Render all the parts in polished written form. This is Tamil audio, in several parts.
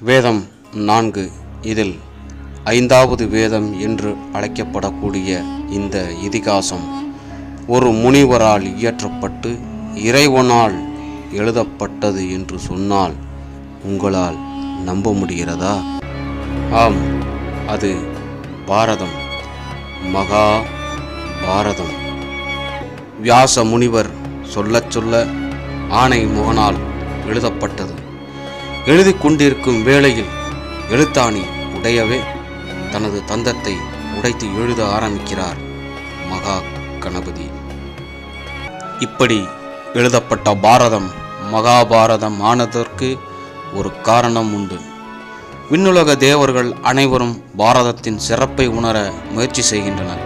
வேதம் 4. இதில் 5வது வேதம் என்று அழைக்கப்படக்கூடிய இந்த இதிகாசம் ஒரு முனிவரால் இயற்றப்பட்டு இறைவனால் எழுதப்பட்டது என்று சொன்னால் உங்களால் நம்ப முடிகிறதா? ஆம், அது பாரதம், மகா பாரதம். வியாச முனிவர் சொல்லச் சொல்ல ஆணை முகனால் எழுதப்பட்டது. எழுதி கொண்டிருக்கும் வேளையில் எழுத்தாணி உடையவே தனது தந்தத்தை உடைத்து எழுத ஆரம்பிக்கிறார் மகா கணபதி. இப்படி எழுதப்பட்ட பாரதம் மகாபாரதம் ஆனதற்கு ஒரு காரணம் உண்டு. விண்ணுலக தேவர்கள் அனைவரும் பாரதத்தின் சிறப்பை உணர முயற்சி செய்கின்றனர்.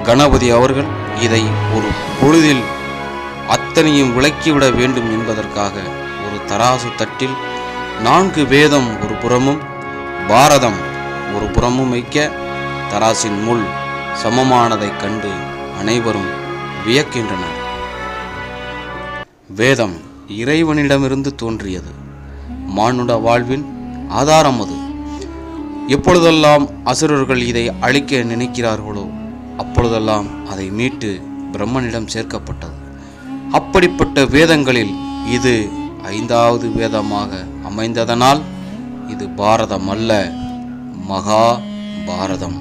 கணபதி அவர்கள் இதை ஒரு பொழுதில் அத்தனையும் விளக்கிவிட வேண்டும் என்பதற்காக ஒரு தராசு தட்டில் 4 வேதம் ஒரு புறமும் பாரதம் ஒரு புறமும் வைக்க தராசின் முள் சமமானதைக் கண்டு அனைவரும் வியக்கின்றனர். வேதம் இறைவனிடமிருந்து தோன்றியது. மானுட வாழ்வின் ஆதாரம் அது. எப்பொழுதெல்லாம் அசுரர்கள் இதை அழிக்க நினைக்கிறார்களோ அப்பொழுதெல்லாம் அதை மீட்டு பிரம்மனிடம் சேர்க்கப்பட்டது. அப்படிப்பட்ட வேதங்களில் இது 5வது வேதமாக அமைந்ததனால் இது பாரதம் அல்ல, மகா பாரதம்.